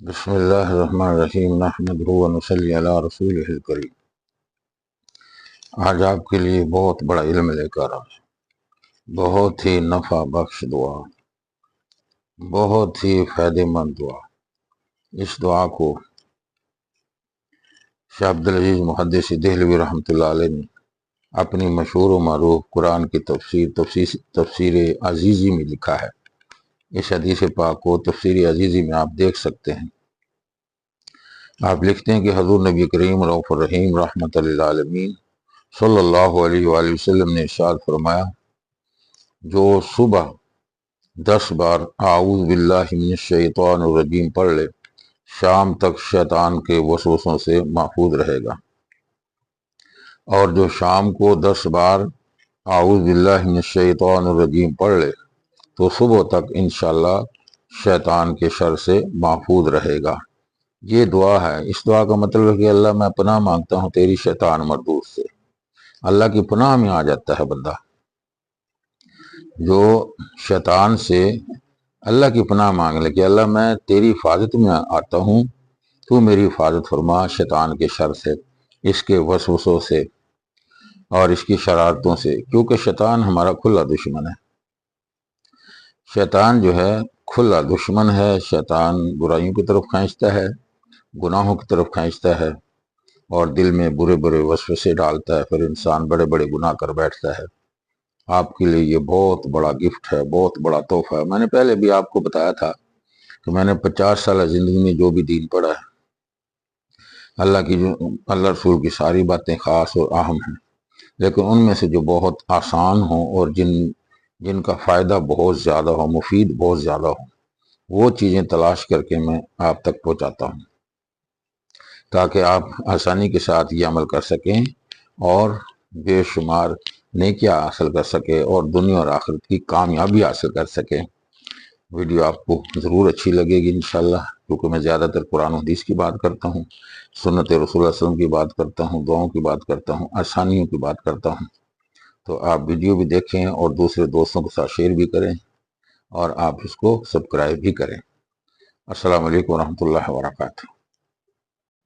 بسم اللہ الرحمن الرحیم نحمدہ و نصلی علی رسولہ الکریم۔ آج آپ کے لیے بہت بڑا علم لے کر آئے، بہت ہی نفع بخش دعا، بہت ہی فائدہ مند دعا۔ اس دعا کو شیخ عبدالعزیز محدث دہلوی رحمۃ اللہ علیہ نے اپنی مشہور و معروف قرآن کی تفسیر عزیزی میں لکھا ہے۔ اس حدیث پاک کو تفسیر عزیزی میں آپ دیکھ سکتے ہیں۔ آپ لکھتے ہیں کہ حضور نبی کریم رؤوف الرحیم رحمۃ للعالمین صلی اللہ علیہ وآلہ وسلم نے ارشاد فرمایا، جو صبح 10 بار اعوذ باللہ من الشیطان الرجیم پڑھ لے، شام تک شیطان کے وسوسوں سے محفوظ رہے گا، اور جو شام کو 10 بار اعوذ باللہ من الشیطان الرجیم پڑھ لے تو صبح تک انشاءاللہ شیطان کے شر سے محفوظ رہے گا۔ یہ دعا ہے۔ اس دعا کا مطلب ہے کہ اللہ میں پناہ مانگتا ہوں تیری شیطان مردود سے۔ اللہ کی پناہ میں آ جاتا ہے بندہ، جو شیطان سے اللہ کی پناہ مانگ لے کہ اللہ میں تیری حفاظت میں آتا ہوں، تو میری حفاظت فرما شیطان کے شر سے، اس کے وسوسوں سے اور اس کی شرارتوں سے، کیونکہ شیطان ہمارا کھلا دشمن ہے۔ شیطان جو ہے کھلا دشمن ہے۔ شیطان برائیوں کی طرف کھینچتا ہے، گناہوں کی طرف کھینچتا ہے، اور دل میں برے برے وسوسے ڈالتا ہے، پھر انسان بڑے بڑے گناہ کر بیٹھتا ہے۔ آپ کے لیے یہ بہت بڑا گفٹ ہے، بہت بڑا تحفہ ہے۔ میں نے پہلے بھی آپ کو بتایا تھا کہ میں نے 50 سالہ زندگی میں جو بھی دین پڑھا ہے، اللہ رسول کی ساری باتیں خاص اور اہم ہیں، لیکن ان میں سے جو بہت آسان ہوں اور جن کا فائدہ بہت زیادہ ہو، مفید بہت زیادہ ہو، وہ چیزیں تلاش کر کے میں آپ تک پہنچاتا ہوں، تاکہ آپ آسانی کے ساتھ یہ عمل کر سکیں اور بے شمار نیکیاں حاصل کر سکیں اور دنیا اور آخرت کی کامیابی حاصل کر سکیں۔ ویڈیو آپ کو ضرور اچھی لگے گی انشاءاللہ، کیونکہ میں زیادہ تر قرآن و حدیث کی بات کرتا ہوں، سنت رسول اللہ صلی اللہ علیہ وسلم کی بات کرتا ہوں، دعاؤں کی بات کرتا ہوں، آسانیوں کی بات کرتا ہوں۔ تو آپ ویڈیو بھی دیکھیں اور دوسرے دوستوں کے ساتھ شیئر بھی کریں، اور آپ اس کو سبسکرائب بھی کریں۔ السلام علیکم ورحمۃ اللہ وبرکاتہ۔